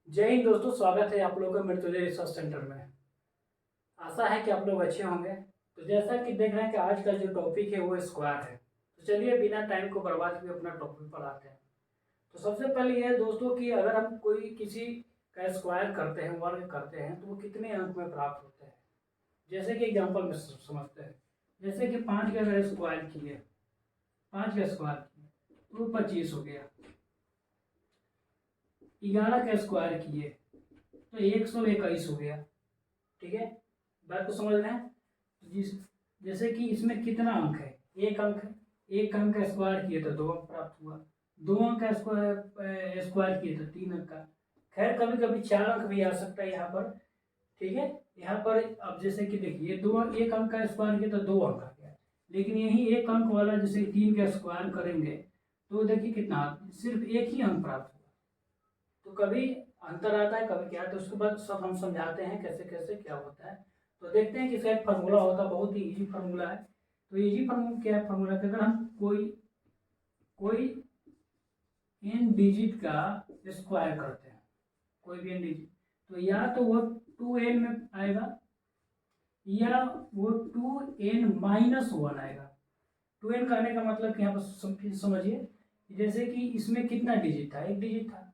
जय हिंद दोस्तों, स्वागत है आप लोगों का मृत्युंजय रिसर्च सेंटर में। आशा है कि आप लोग अच्छे होंगे। तो जैसा कि देख रहे हैं कि आज का जो टॉपिक है वो स्क्वायर है। तो चलिए बिना टाइम को बर्बाद किए अपना टॉपिक पर आते हैं। तो सबसे पहले यह है दोस्तों कि अगर हम कोई किसी का स्क्वायर करते हैं, वर्ग करते हैं, तो वो कितने अंक में प्राप्त होते हैं। जैसे कि एग्जाम्पल में समझते हैं। जैसे कि 5 का अगर स्क्वायर किए, 5 का स्क्वायर किए तो 25 हो गया। 11 का स्क्वायर किए तो 121 हो गया। ठीक है, बात को समझ रहे हैं। जिस जैसे कि इसमें कितना अंक है, एक अंक है। एक अंक का स्क्वायर किए तो 2 अंक प्राप्त हुआ। 2 अंक का स्क्वायर स्क्वायर किए तो 3 अंक का। खैर कभी कभी 4 अंक भी आ सकता है यहाँ पर। ठीक है, यहाँ पर अब जैसे कि देखिए दो एक अंक का स्क्वायर किया तो 2 अंक आ गया। लेकिन यही एक अंक वाला जैसे 3 का स्क्वायर करेंगे तो देखिए कितना, सिर्फ एक ही अंक प्राप्त हुआ। तो कभी अंतर आता है, कभी क्या, तो उसके बाद सब हम समझाते हैं कैसे कैसे क्या होता है। तो देखते हैं कि इसका एक फार्मूला होता है, बहुत ही इजी फार्मूला है। तो इजी फार्मूला क्या है, फार्मूला कि अगर हम कोई कोई n डिजिट का स्क्वायर करते हैं, कोई भी n डिजिट, तो या तो वो 2n में आएगा या वो 2n-1 आएगा। 2n कहने का मतलब कि यहाँ पर समझिए, जैसे कि इसमें कितना डिजिट था, एक डिजिट था।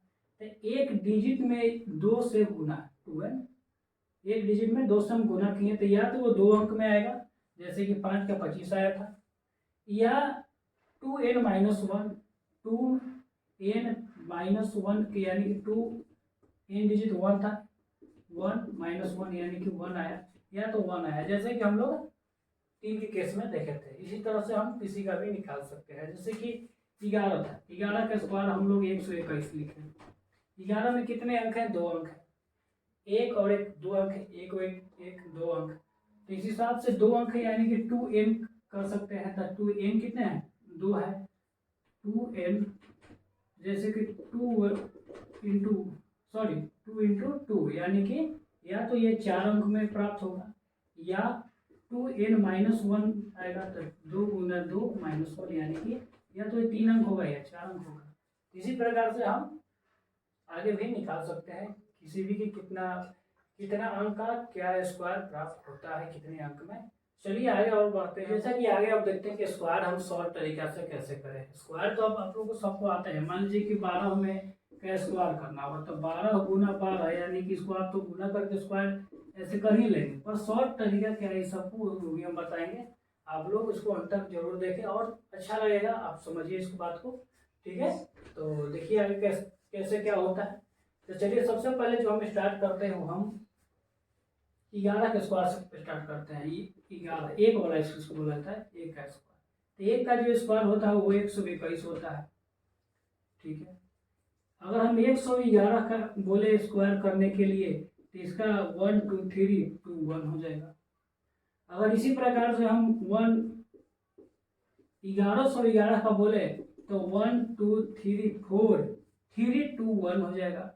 तो एक डिजिट में 2 से गुना 2n, एक डिजिट में 2 से हम गुना किए तो या तो वो 2 अंक में आएगा, जैसे कि 5 का 25 आया था, या 2n-1, 2n-1 के यानी कि 2n डिजिट 1 था, 1-1 यानी कि 1 आया, या तो 1 आया, जैसे कि हम लोग 3 के केस में देखे थे। इसी तरह से हम किसी का भी निकाल सकते हैं। जैसे कि 11 था, 11 का स्क्वायर हम लोग 121 लिखे। 11 में कितने अंक हैं, 2 अंक है। एक और एक 2 अंक है, एक और एक 2 अंक। तो इस हिसाब से 2 अंक है यानी कि 2n कर सकते हैं। तो 2n कितने हैं, 2 है। 2n जैसे कि 2 इंटू सॉरी 2 यानी कि या तो ये 4 अंक में प्राप्त होगा, या 2n-1 आएगा तो 2 गुना 2-1 यानी कि या तो ये 3 अंक होगा या 4 अंक होगा। इसी प्रकार से हम आगे भी निकाल सकते हैं किसी भी की कितना कितना अंक का क्या स्क्वायर प्राप्त होता है, कितने अंक में। चलिए आगे और बढ़ते हैं। जैसा कि आगे आप देखते हैं कि स्क्वायर हम शॉर्ट तरीका से कैसे करें। स्क्वायर तो अब आप लोगों को सबको आता है। मान लीजिए कि 12 में का स्क्वायर करना होगा तो 12 गुना 12 यानी कि इसको आप तो गुना करके स्क्वायर ऐसे कर ही लेंगे, पर शॉर्ट तरीका क्या है सबको भी हम बताएंगे। आप लोग इसको अंत तक जरूर देखें और अच्छा लगेगा, आप समझिए इस बात को। ठीक है, तो देखिए आगे कैसे कैसे क्या होता है। तो चलिए सबसे पहले जो हम स्टार्ट करते हैं वो हम 11 के स्क्वायर से स्टार्ट करते हैं। 11 एक वाला इसको बोला जाता है, एक का स्क्वायर। तो एक का जो स्क्वायर होता है वो 121 होता है। ठीक है, अगर हम 111 का बोले स्क्वायर करने के लिए तो इसका 1 2 3 2 1 हो जाएगा। अगर इसी प्रकार से हम 1111 का बोले तो 1 2 3 4 3 2 1 हो जाएगा।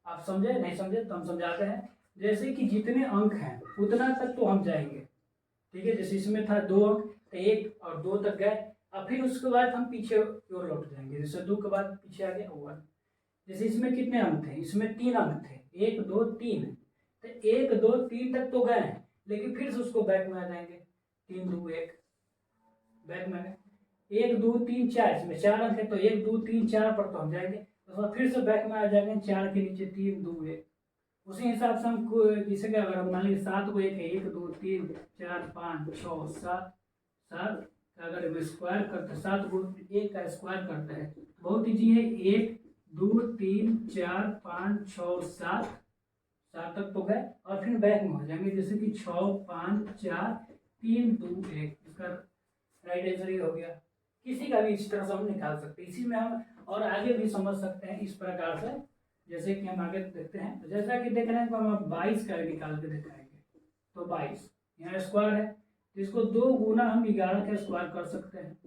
आप समझे, नहीं समझे तो हम समझाते हैं। जैसे कि जितने अंक हैं उतना तक तो हम जाएंगे। ठीक है, जैसे इसमें था 2 अंक तो 1 और 2 तक गए, और फिर उसके बाद हम पीछे और लौट जाएंगे। जैसे 2 के बाद पीछे आ गया 1। जैसे इसमें कितने अंक थे, इसमें 3 अंक थे, 1 2 3। तो 1 2 3 तक तो गए हैं, लेकिन फिर से उसको बैक में आ जाएंगे। 3 2 1 बैक में गए। 1 2 3 4, इसमें 4 अंक है तो 1 2 3 4 पर तो हम जाएंगे, उसके बाद फिर से बैक में आ जाएंगे। 4 के नीचे 3 2 1। उसी हिसाब से हम जैसे कि अगर हम मान लीजिए 7 को 1 है, 1 2 3 4 5 6 7, 7 का अगर हम स्क्वायर करते हैं, 7 को 1 का स्क्वायर करते हैं, बहुत ईजी है। 1 2 3 4 5 6 7, 7 तक तो गए और फिर बैक में हो जाएंगे। जैसे कि 6 5 4 3 2 1, इसका राइट आंसर ये हो गया। किसी का भी इस तरह से हम निकाल सकते हैं। इसी में हम और आगे भी समझ सकते हैं इस प्रकार से। जैसे कि हम आगे देखते हैं, तो जैसा कि देख रहे हैं तो हम 22 का निकाल के दिखाएंगे। तो 22 यहाँ स्क्वायर है, जिसको 2 गुना हम 11 का स्क्वायर कर सकते हैं।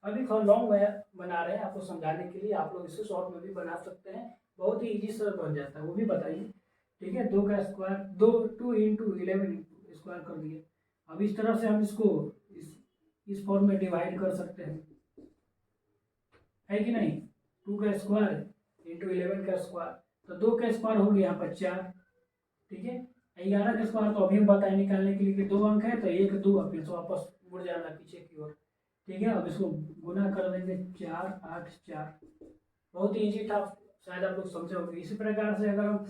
अभी थोड़ा लॉन्ग बना रहे हैं आपको समझाने के लिए, आप लोग इसे शॉर्ट में भी बना सकते हैं, बहुत ही इजी से बन जाता है, वो भी बताइए। ठीक है, 2 का स्क्वायर 2 2 इंटू 11 स्क्वायर कर दिए। अब इस तरह से हम इसको इस फॉर्म में डिवाइड कर सकते हैं, है कि नहीं। 2 का स्क्वायर इंटू 11 का स्क्वायर, तो 2 का स्क्वायर हो गया यहाँ पर 4, ठीक है। 11 का स्क्वायर तो अभी हम बताए निकालने के लिए कि 2 अंक है, तो 1 2 और फिर से वापस मुड़ जाना पीछे की ओर, ठीक है। अब इसको गुना कर देंगे 4 8 4, बहुत ही ईजी था, शायद आप लोग समझे होंगे। इसी प्रकार से अगर हम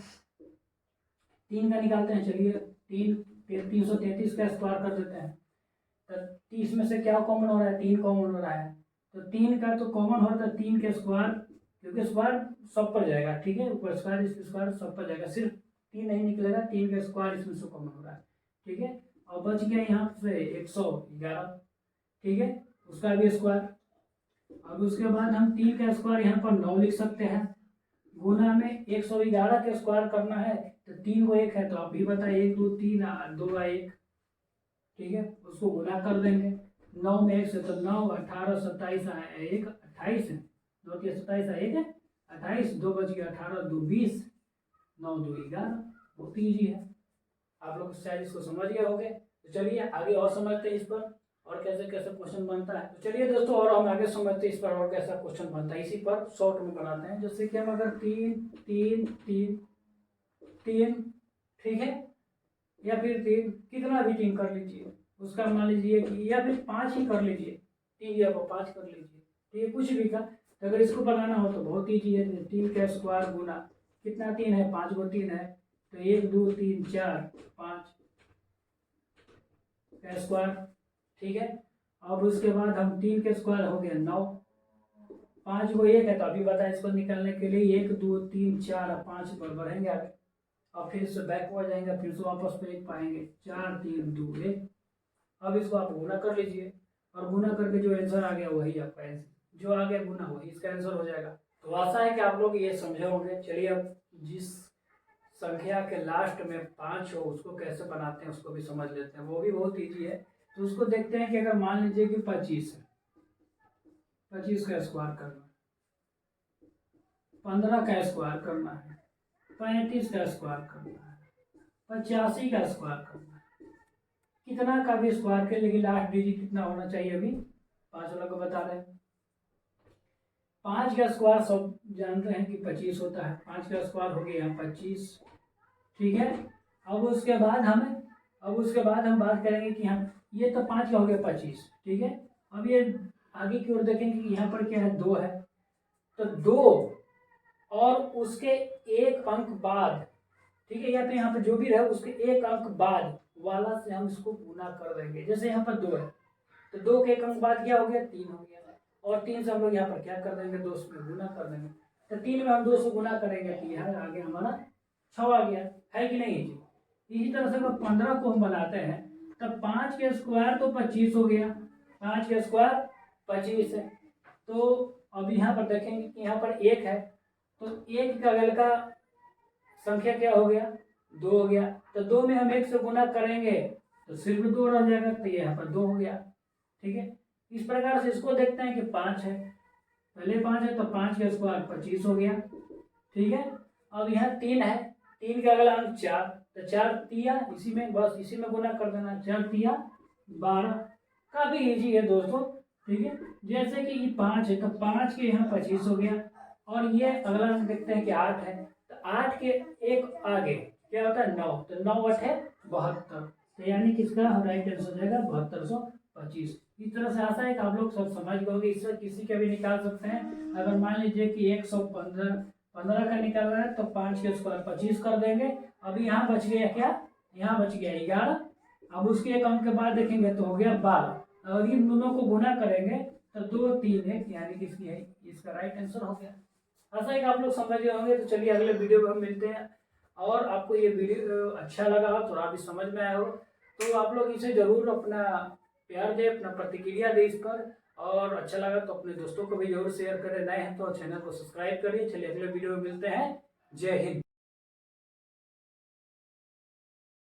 3 का निकालते हैं, चलिए 333 का स्क्वायर कर देते हैं, तो 30 में से क्या कॉमन हो रहा है, 3 कॉमन हो रहा है, तो 3 का तो कॉमन हो रहा था, 3 के स्क्वायर, क्योंकि स्क्वायर सब पर जाएगा, ठीक है, ऊपर स्क्वायर इसके स्क्वायर सब पर जाएगा, सिर्फ 3 नहीं निकलेगा, 3 का स्क्वायर इसमें से कॉमन हो रहा है, ठीक है। और बच गया यहाँ से 111, ठीक है, उसका भी स्क्वायर। अब उसके बाद हम 3 का स्क्वायर यहाँ पर 9 लिख सकते हैं, गुना में 111 का स्क्वायर करना है, तो 3 को 1 है, तो आप भी बताइए 1 2 3 2 1, ठीक है, उसको गुना कर देंगे 9 में 1 से, तो 9 18 27 1 28 है, 2 के 27 1 है 28, 2 बच गया 18 2 20, 9 2 11, बहुत ईजी है, आप लोग शायद इसको समझ गए होंगे। तो चलिए आगे और समझते हैं इस पर, और कैसे कैसे क्वेश्चन बनता है। तो चलिए दोस्तों और हम आगे समझते हैं इस पर और कैसा क्वेश्चन बनता है, इसी पर शॉर्ट में बनाते हैं। जैसे कि हम अगर 3 3 3 3, ठीक है, या फिर 3 कितना भी 3 कर लीजिए, उसका मान लीजिए कि, या फिर 5 ही कर लीजिए, 3 या 5 कर लीजिए, ठीक है, कुछ भी का। तो अगर इसको बनाना हो तो बहुत ईजी है, 3 का स्क्वायर गुना कितना 3 है, 5 को 3 है, तो 1 2 3 4 5 का स्क्वायर, ठीक है। अब उसके बाद हम 3 के स्क्वायर हो गया 9, 5 को 1 है, तो अभी बताया इसको निकालने के लिए 1 2 3 4 और 5 पर बढ़ेंगे आगे, और फिर से बैक हो जाएंगे, फिर से वापस पे 1 पाएंगे, 4 3 2 1। अब इसको आप गुना कर लीजिए, और गुना करके जो आंसर आ गया वही आपका आंसर, जो आ गया गुना वही इसका आंसर हो जाएगा। तो आशा है कि आप लोग ये समझे होंगे। चलिए अब जिस संख्या के लास्ट में 5 हो उसको कैसे बनाते हैं उसको भी समझ लेते हैं, वो भी बहुत ईजी है। तो उसको देखते हैं कि अगर मान लीजिए कि 25 है, 25 का स्क्वायर करना है, 15 का स्क्वायर करना है, 35 का स्क्वायर करना है, 85 का स्क्वायर करना है, कितना का भी स्क्वायर के, लेकिन लास्ट डिजिट कितना होना चाहिए, अभी 5 वाला को बता रहे हैं। 5 का स्क्वायर सब जानते हैं कि 25 होता है, 5 का स्क्वायर हो गया 25, ठीक है। अब उसके बाद हम बात करेंगे कि हम ये तो 5 का हो गया 25, ठीक है। अब ये आगे की ओर देखेंगे कि यहाँ पर क्या है, 2 है, तो 2 और उसके 1 अंक बाद, ठीक है, या तो यहाँ पर जो भी रहे उसके 1 अंक बाद वाला से हम इसको गुना कर देंगे। जैसे यहाँ पर 2 है, तो 2 के 1 अंक बाद क्या हो गया, 3 हो गया, और 3 से हम लोग यहाँ पर क्या कर देंगे, 2 से गुना कर देंगे, तो 3 में हम 2 से गुना करेंगे, तो यहाँ आगे हमारा 6 आ गया, है कि नहीं जी। इसी तरह से अगर 15 को हम बनाते हैं, तब 5 के स्क्वायर तो 25 हो गया, 5 के स्क्वायर 25 है, तो अब यहाँ पर देखेंगे कि यहाँ पर 1 है, तो 1 का अगल का संख्या क्या हो गया, 2 हो गया, तो 2 में हम 1 से गुना करेंगे तो सिर्फ 2 रह जाएगा, तो यहाँ पर 2 हो गया, ठीक है। इस प्रकार से इसको देखते हैं कि 5 है, पहले 5 है, तो 5 का स्क्वायर 25 हो गया, ठीक है। अब यहाँ 3 है, 3 का अगला अंक 4, तो 4 तिया, इसी में बस इसी में गुना कर देना, 4 तिया 12, काफी इजी है दोस्तों, ठीक है। जैसे कि ये 5 है, तो 5 के यहाँ 25 हो गया, और ये अगला अंक देखते हैं कि 8 है, तो 8 के एक आगे क्या होता है, 9, तो 9 8 है 72, तो यानी कि इसका राइट आंसर हो जाएगा 7225। इस तरह से आशा है कि आप लोग सब समझ गए होंगे, इससे किसी का भी निकाल सकते हैं। अगर मान लीजिए कि 115 का निकालना है, तो 5 के स्क्वायर 25 कर देंगे। अभी यहाँ बच गया क्या, यहाँ बच गया 11, अब उसके 1 अंक के बाद देखेंगे तो हो गया 12, और इन दोनों को गुना करेंगे तो 2 3 1, यानी कि इसका राइट आंसर हो गया। आशा है कि आप लोग समझ गए होंगे। तो चलिए अगले वीडियो में हम मिलते हैं, और आपको ये वीडियो अच्छा लगा हो, थोड़ा भी समझ में आया हो, तो आप लोग इसे जरूर अपना प्यार दें, अपना प्रतिक्रिया दें इस पर, और अच्छा लगा तो अपने दोस्तों को भी जरूर शेयर करें, नए हैं तो चैनल को सब्सक्राइब करिए। चलिए अगले वीडियो में मिलते हैं, जय हिंद।